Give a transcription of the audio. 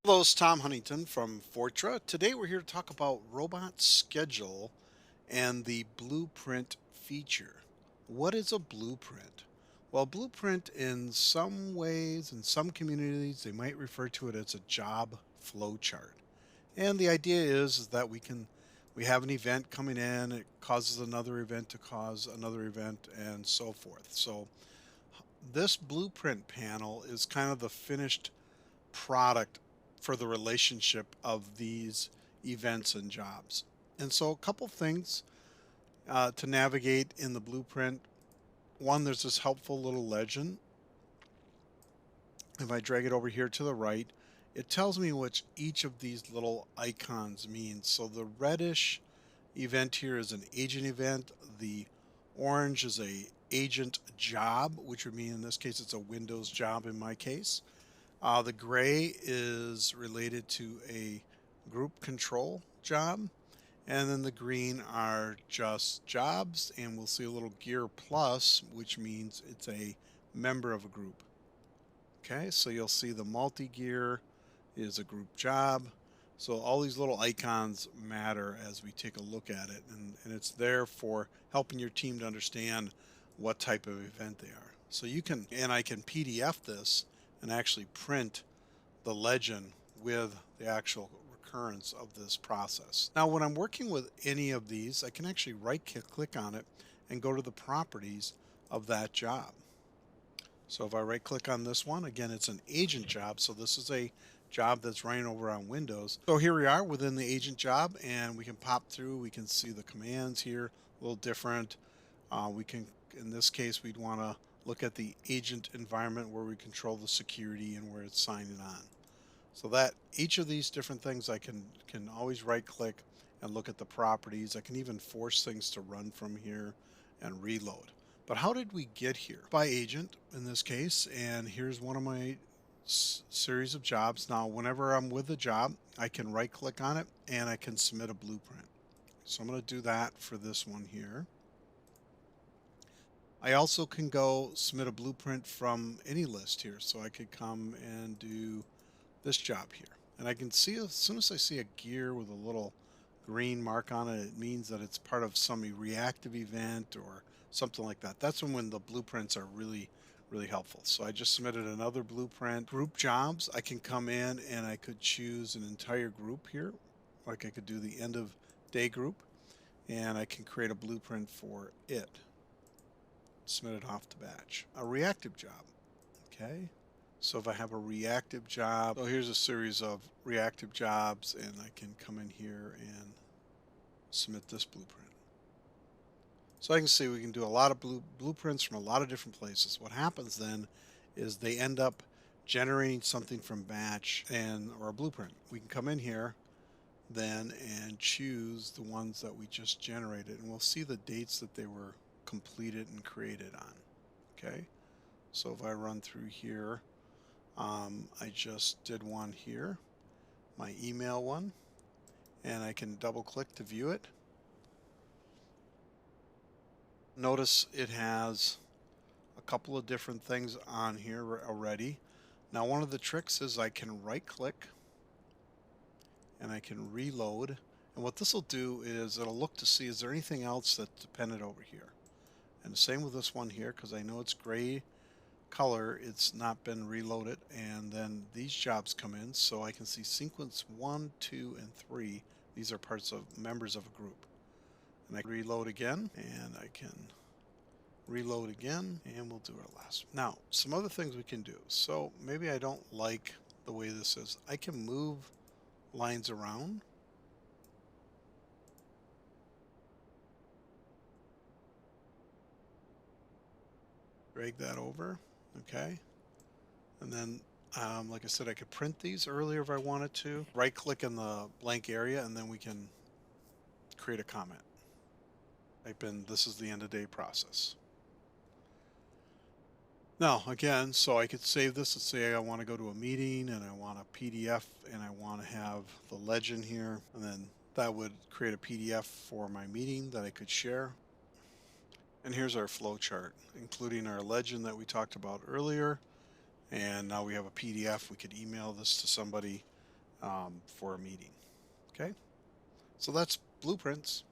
Hello, it's Tom Huntington from Fortra. Today we're here to talk about robot schedule and the blueprint feature. What is a blueprint? Well, blueprint in some ways, in some communities, they might refer to it as a job flow chart. And the idea is that we have an event coming in, it causes another event to cause another event and so forth. So this blueprint panel is kind of the finished product for the relationship of these events and jobs. And so, a couple things to navigate in the blueprint. One, there's this helpful little legend. If I drag it over here to the right, it tells me what each of these little icons means. So, the reddish event here is an agent event. The orange is a agent job, which would mean in this case it's a Windows job in my case. The gray is related to a group control job. And then the green are just jobs. And we'll see a little gear plus, which means it's a member of a group. Okay, so you'll see the multi-gear is a group job. So all these little icons matter as we take a look at it. And it's there for helping your team to understand what type of event they are. So you can, and I can PDF this and actually print the legend with the actual recurrence of this process. Now, when I'm working with any of these, I can actually right click on it and go to the properties of that job. So if I right click on this one, again, it's an agent job. So this is a job that's running over on Windows. So here we are within the agent job, and we can pop through. We can see the commands here, a little different. We can, in this case, we'd want to look at the agent environment where we control the security and where it's signing on. So that each of these different things I can always right click and look at the properties. I can even force things to run from here and reload. But how did we get here? By agent in this case, and here's one of my series of jobs. Now, whenever I'm with a job, I can right click on it and I can submit a blueprint. So I'm going to do that for this one here. I also can go submit a blueprint from any list here. So I could come and do this job here. And I can see as soon as I see a gear with a little green mark on it, it means that it's part of some reactive event or something like that. That's when the blueprints are really helpful. So I just submitted another blueprint. Group jobs, I can come in and I could choose an entire group here. Like I could do the end of day group and I can create a blueprint for it. Submit it off the batch. A reactive job. Okay. So if I have a reactive job, so here's a series of reactive jobs, and I can come in here and submit this blueprint. So I can see we can do a lot of blueprints from a lot of different places. What happens then is they end up generating something from batch or a blueprint. We can come in here then and choose the ones that we just generated, and we'll see the dates that they were completed and created on. Okay, so if I run through here, I just did one here, my email one, and I can double click to view it. Notice it has a couple of different things on here already. Now, one of the tricks is I can right click and I can reload. And what this will do is it'll look to see, is there anything else that's dependent over here? And the same with this one here, because I know it's gray color, it's not been reloaded. And then these jobs come in, so I can see sequence 1, 2, and 3. These are parts of members of a group. And I can reload again, and I can reload again, and we'll do our last. Now, some other things we can do. So maybe I don't like the way this is. I can move lines around. Drag that over, okay? And then, like I said, I could print these earlier if I wanted to. Right click in the blank area, and then we can create a comment. Type in, this is the end of day process. Now, again, so I could save this. Let's say I want to go to a meeting and I want a PDF and I want to have the legend here. And then that would create a PDF for my meeting that I could share. And here's our flow chart, including our legend that we talked about earlier. And now we have a PDF. We could email this to somebody for a meeting. Okay, so that's blueprints.